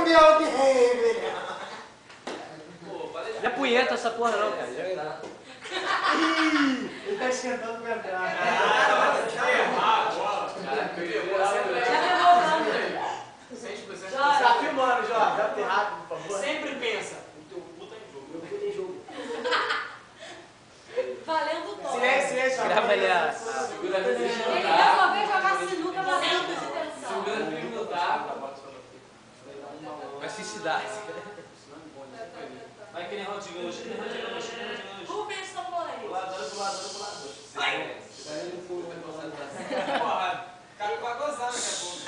campeão de rei, Não é punheta essa porra não, cara. Ele tá esquentando pra entrar. Tá filmando, Jó. Deve ter rápido, por favor. Sempre pensa, o teu cu tá em jogo. Meu cu tem jogo. Valendo dó. Silêncio, silêncio. Grava ali a... Segura Ele resolveu jogar sinuca valendo de tensão. Segura firme no taco. Vai suicidar. Vai que nem roda de gancho, nem roda de gancho, nem roda de gancho. Rubem São Paulo. Pulador, pulador, pulador. Vai no fundo, vai Porra, vai gozar daqui a pouco.